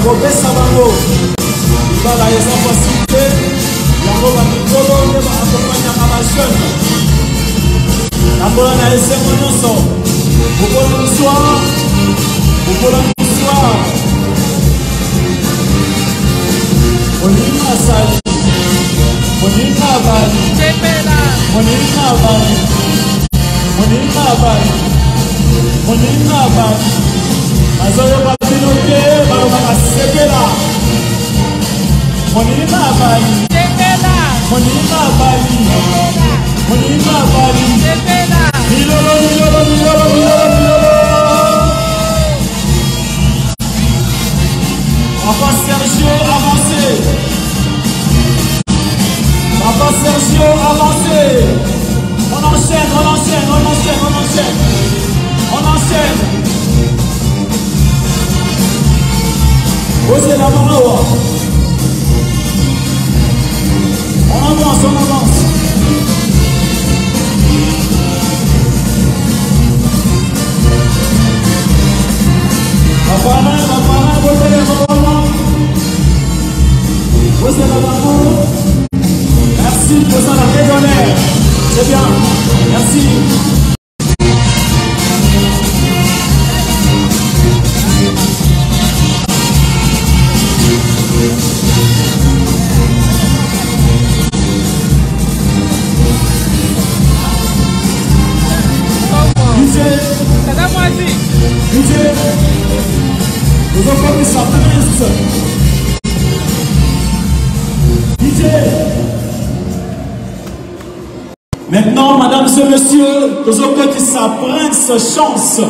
kopesa bango libala eza possibilité yango bamikolo nde baakompanyaka bajeune tambola na esengo nyonso kokola miswar moninga asali moninga abali moninga abali moninga abali moninga abali azoyoka bino te balobaka sekela moninga abali moninga abali moninga abali milolo milolo milolo milolo milolo Papa Sergio avancé. Papa Sergio avancé. On enchaîne, on enchaîne, on enchaîne, on enchaîne. On enchaîne. Osez la main là. On avance, on avance. Papa, merci pour ça, la d'honneur. C'est bien. Merci. Nous avons fait ça. Maintenant, madame et messieurs, nous avons qui s'apprennent sa chance.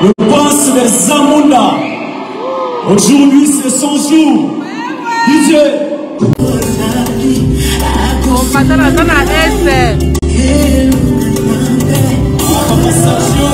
Le prince des Zamunda. Aujourd'hui, c'est son jour. DJ. Sergio.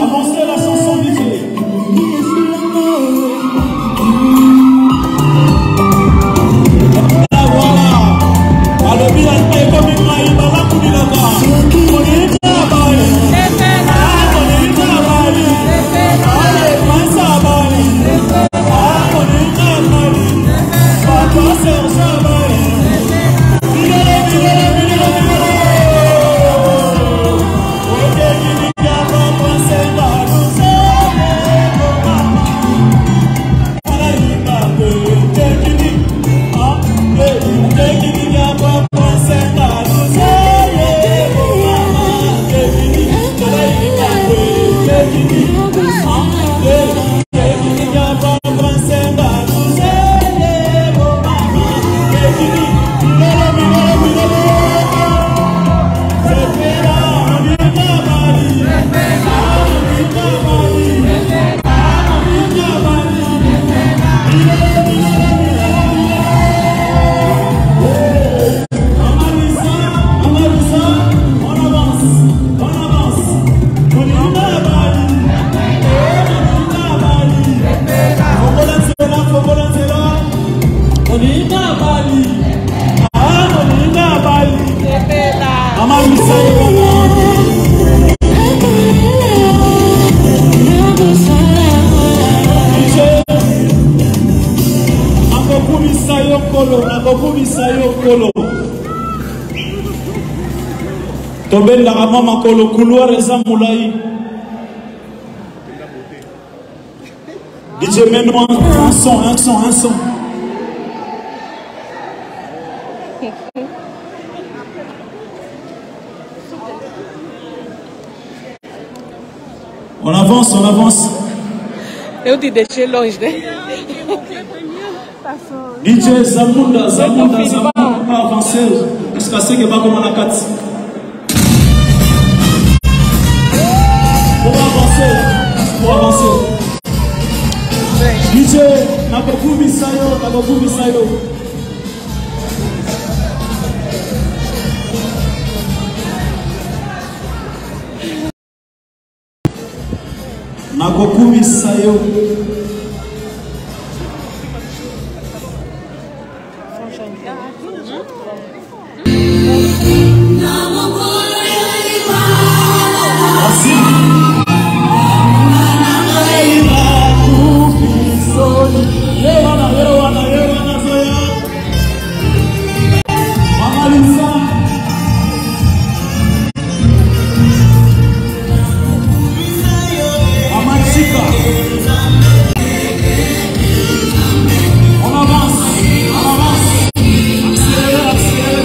Avancez la chanson DJ. Bali. Ah, Moninga Bali. Mama Misayo. Nakokumisayo kolo. Tobenda kama makolo couloir eza mulai. DJ mets-moi un son. On avance. Eu te deixei longe, né? DJ Zamunda, pas avancer. Jusqu'à ce que va comme la 4. Pour avancer. DJ, Nakokumisayo. Nakokumisayo. On avance. Accélérez.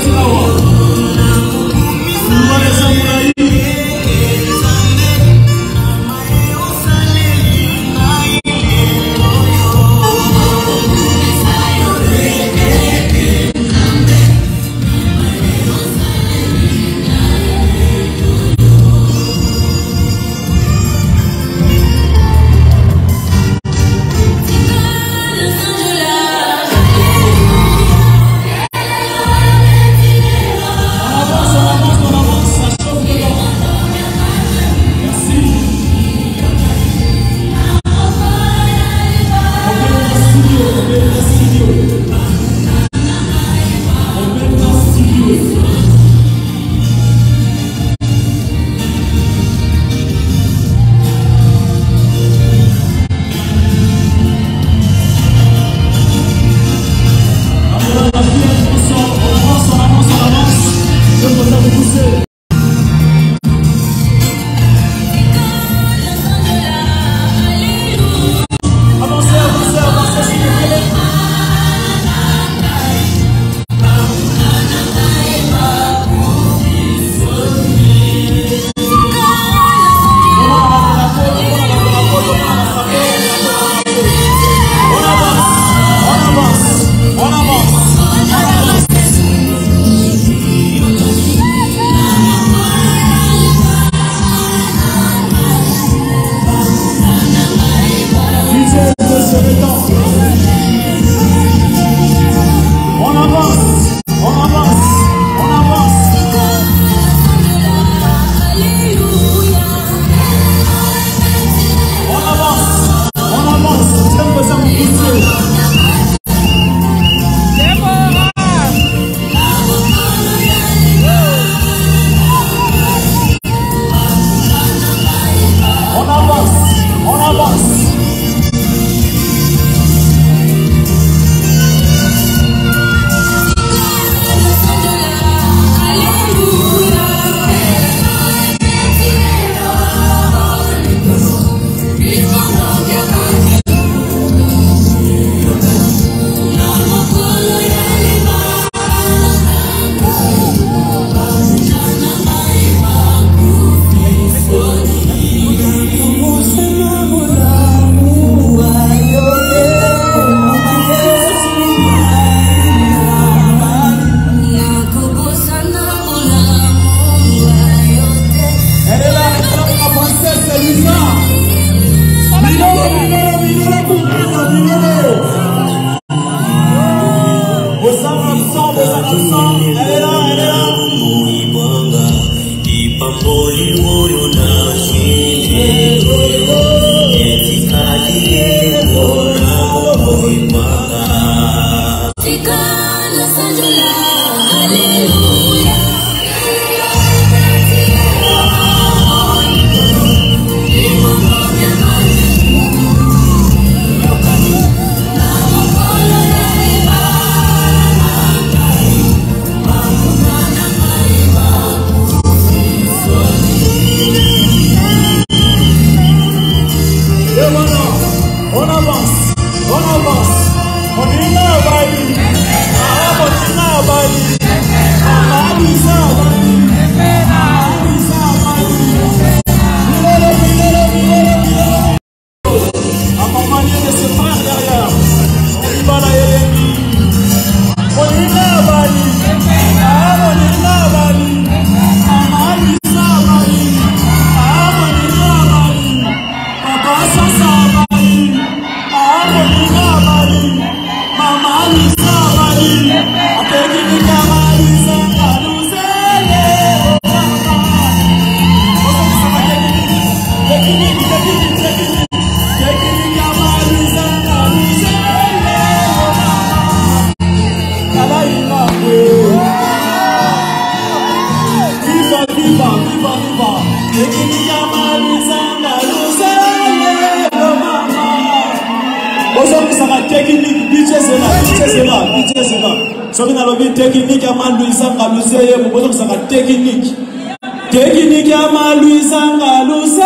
Technique à Malouisa Galuseye, vous pouvez savoir technique. Technique à Malouisa Galuseye,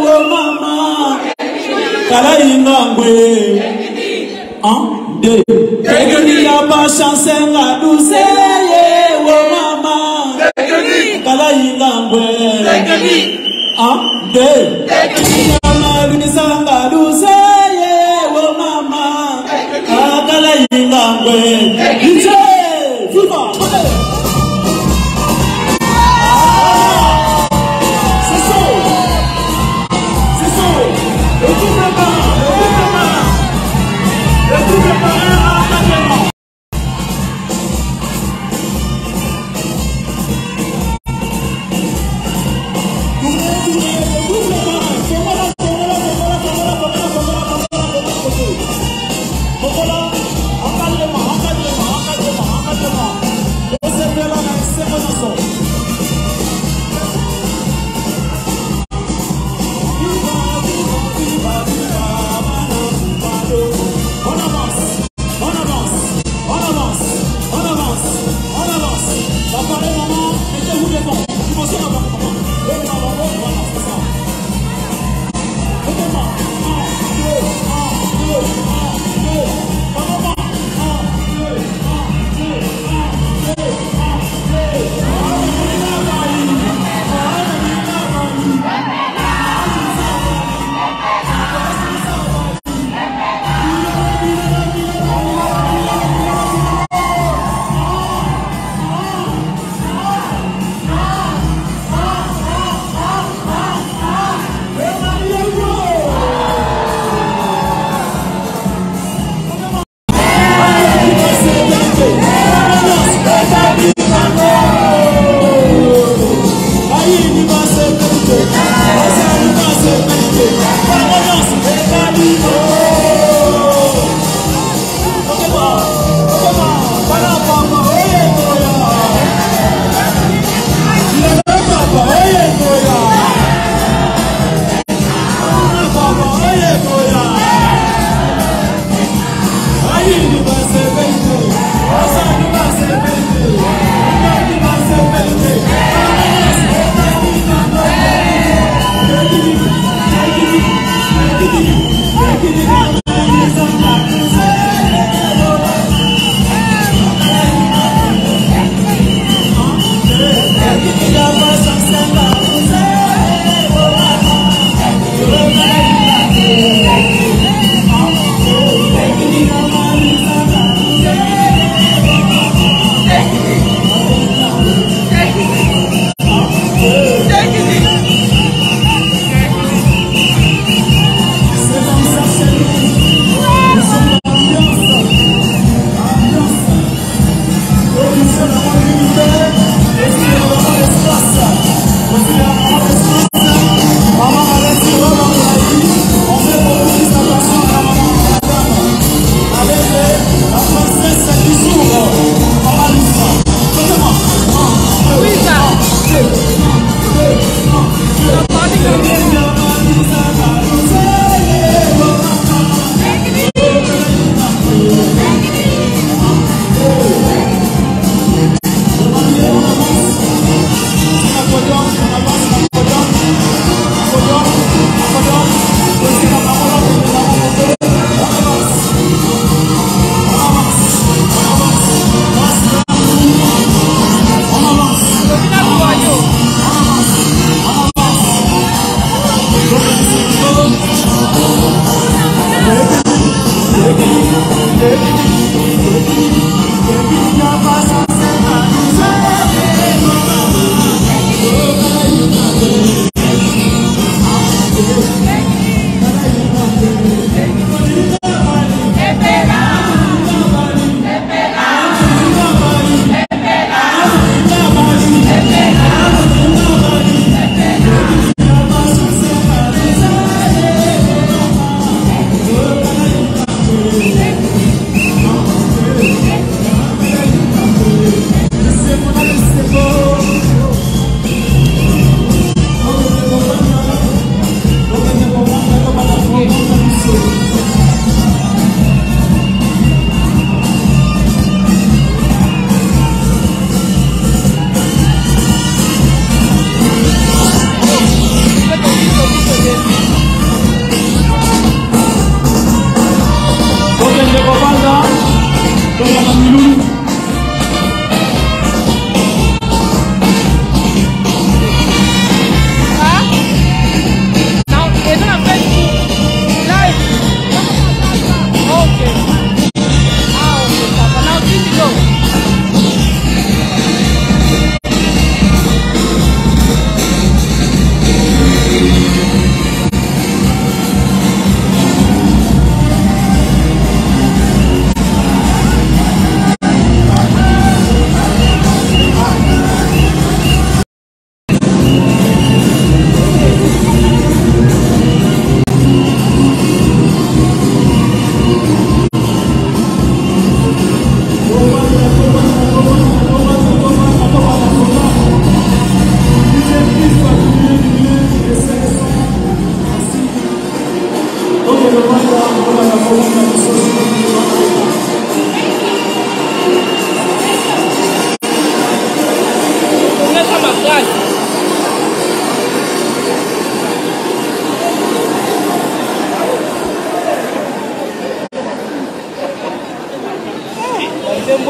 oh maman. Kala ingangwe. Un, deux. Technique à Bachanse Galuseye, oh maman. Kala ingangwe. Un, deux. Technique à Malouisa Galuseye, oh maman. Kala ingangwe.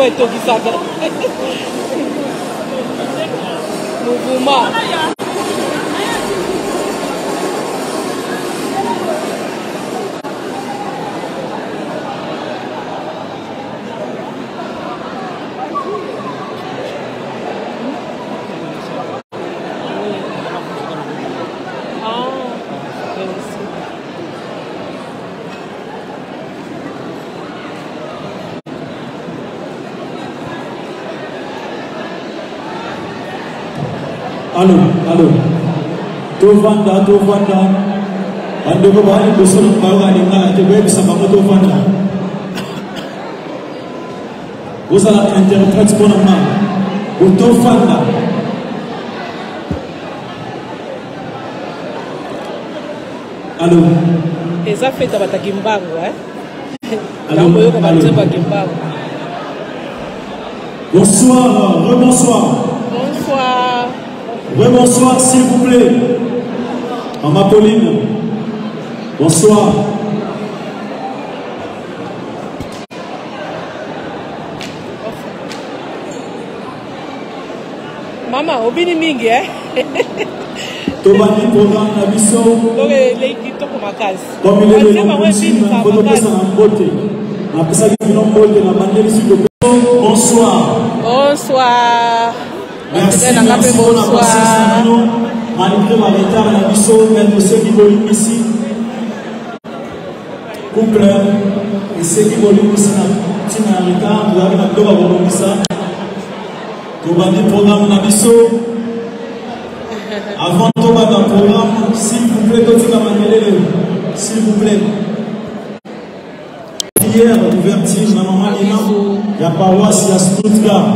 etokisaka mouvement. Allô, allô. Tovanda. Andoko bali bosolo bawa linga te bebi sabamo tovanda. Vous allez interpréter pour nous. Tovanda. Allô. Et ça fait ta kimbango, hein? Allô. Bonsoir, rebonsoir. Bonsoir. Bonsoir, s'il vous plaît. Maman Pauline. Bonsoir. Maman, obini mingi, hein? Tobani programme na biso. Donc, les qui tombent ma case. Comme il est le nom de Chine, il faut que ça en beauté. Après ça, il faut beauté la manière ici de bonsoir. Bonsoir. Merci pour la patience. Malgré ma retard, la mission, mais de ceux qui volent ici. Couple, et ceux qui volent ici, si on a un retard, vous avez la gloire à vous ça. Vous avez le programme la mission. Avant de tomber dans le programme, s'il vous plaît, s'il vous plaît. Hier, l'ouverture, la maman Lina, il y a paroisse, il y a Stuttgart.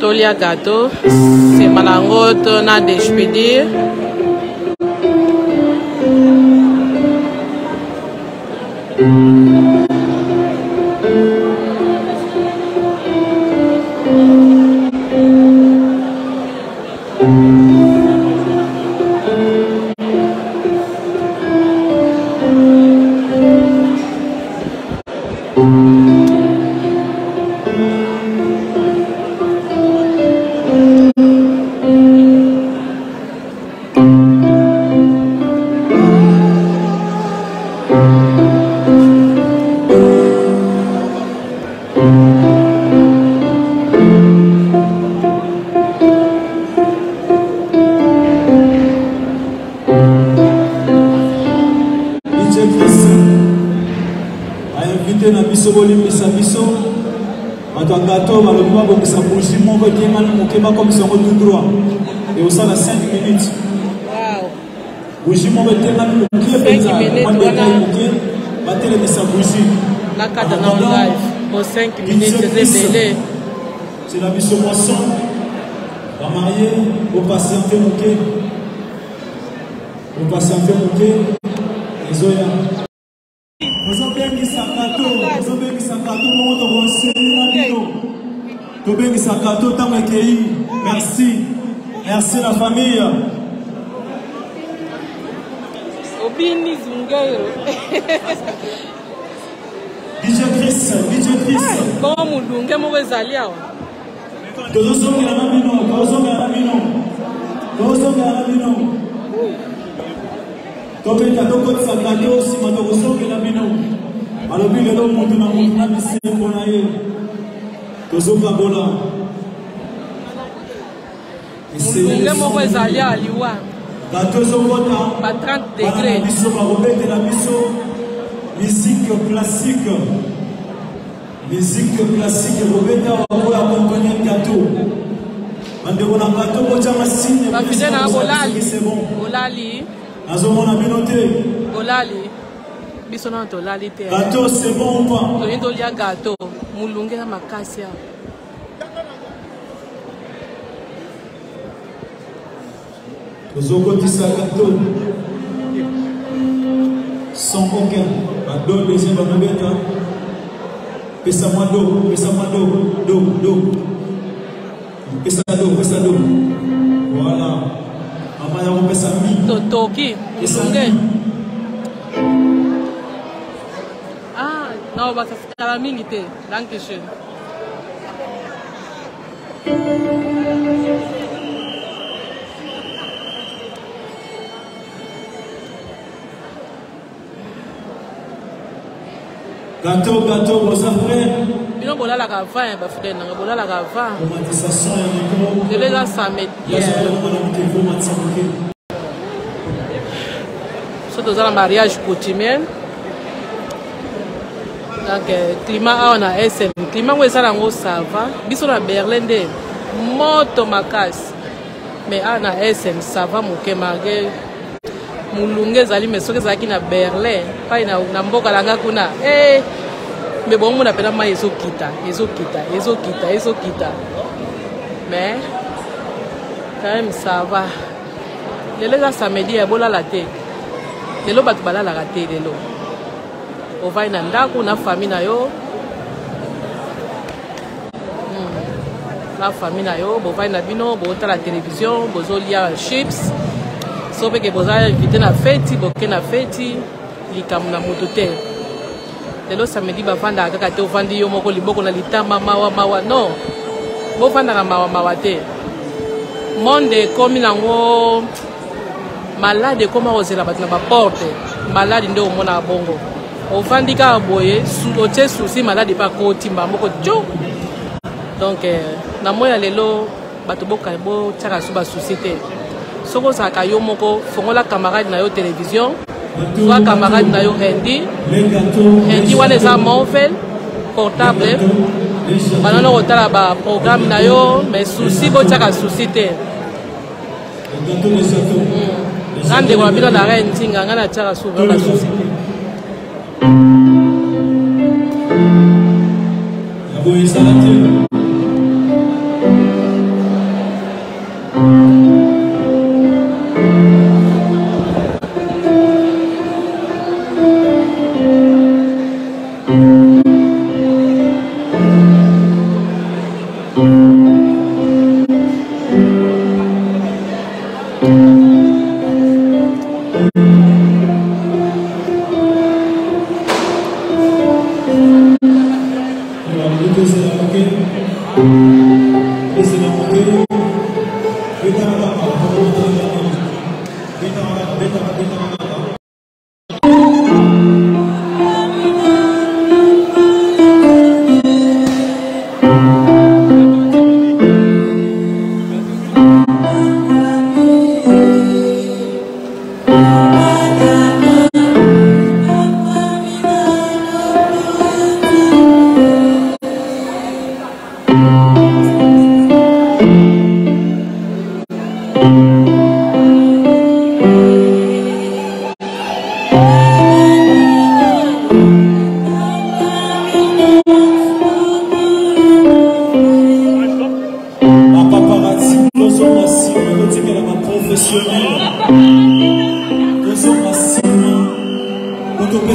Tolia gâteau, c'est malangoto na despedir. biso bolimbisa biso bato gâteau balobi babongisa bougie moko etengani moke bakomisa yango tout droit eosala 5 minutes bougie moko etengani moke mpenza mwadeka moke batelemisa bougie nakata na live pour 5 minutes ezebele c'est la biso moisson bamarié bopatiente moke ezoya tobengisa kato bongo tokonselela bino tobengisa kato ntango ekei merci la famille obini zungero DJ Chris bongo mulunge moko ezali awa tozosongela na bino topeta tokotisa kato nsima tokosongela bino alobi lelo moto na moto na bisembo na ye tozokabola mulunge moko ezali aliwa kato ezokota ba 30 degré biso bakobetela biso musique classique kobeta wakoya accompagner kato bandeko na kato bocanga signe bafide na bolali nazomona bino te olali biso na tolali te gâteau c'est bon ou pas toyei tolia gâteau mulunge na makasi awa tozokotisa gâteau sans aucun bado deuxième banobeta pesa mwa do pesa do voilà mama ya kopesa mi totoki mulunge non basakala mingi te dankeschön gâteau boza frère bino bolalaka vin bafidele nanga bolalaka vin lelo eza samedi so toza na mariage coutumier donc climat awa na SM climat ngo ezala yango sava biso na Berlin nde moto makasi mais awa na SM sava moke marge mulunge ezali mais soki ezalaki na Berlin pai na mboka langa kuna mais bomona pena mai ezokita mais quand même ça va lelo eza samedi ya bolala te lelo bato balalaka te lelo ovai na ndako na famille na yo bovai na bino botala télévision bozolia chips so peke boza invité na feti boke na feti likambo na moto te lelo samedi bafandaka kaka te ofandi yo moko liboko na litamba mawa non bofandaka mawa te monde ekomi nango malade ekoma kozela bato na baporte malade nde omona bongo ofandi kaka boye otie susi malade mpe akotimba moko tio donc na moya lelo bato botiaka so basusi te soki ozalaka yo moko fongola camarade na yo télévision soit camarade na yo hindi wana eza movel portable banana kotala baprogramme na yo mais susi botiaka susi te nga ndeko na bino na re ntinga nga natiaka souvent basusi te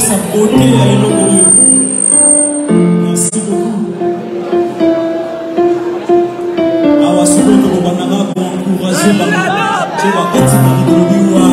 sa beauté à Eloko. Merci beaucoup. Awa sikoyo tokobandaka koencourage bango te bakatika likolobi wa.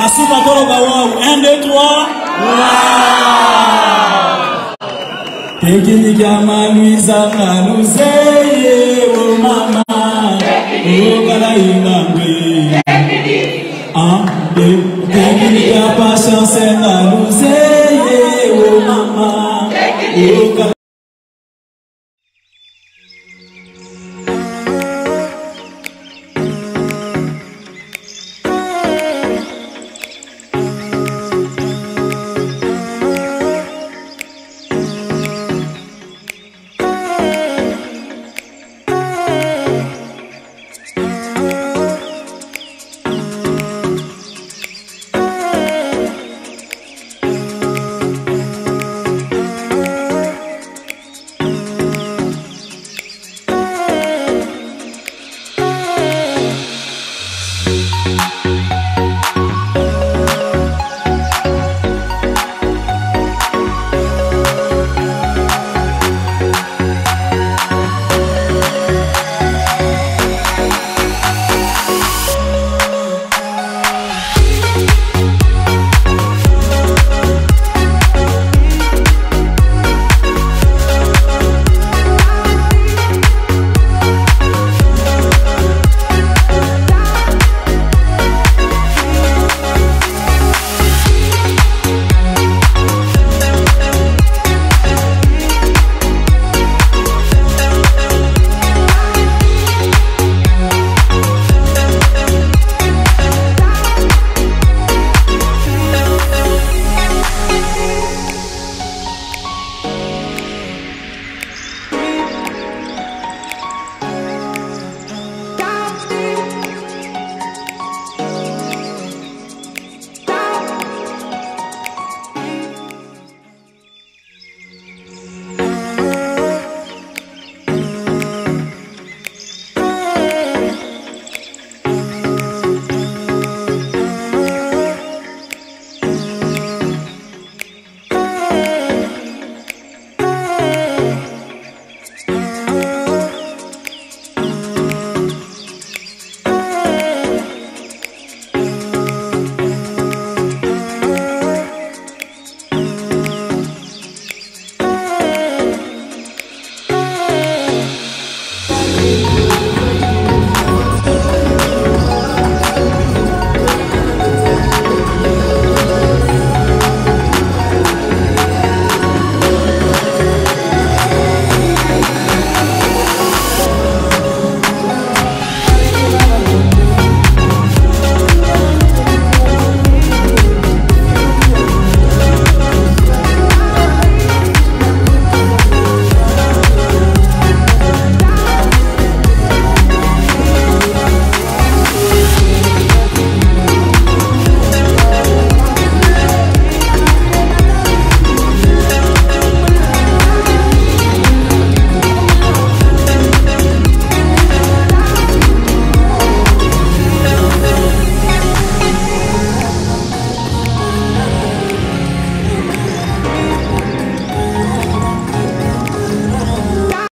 Asuka tolo ba wow. 1, 2, 3. Wow. Technique ya Maluisa Maluzeye, oh mama, oh Kalaimangwe. Technique ya patience Maluzeye.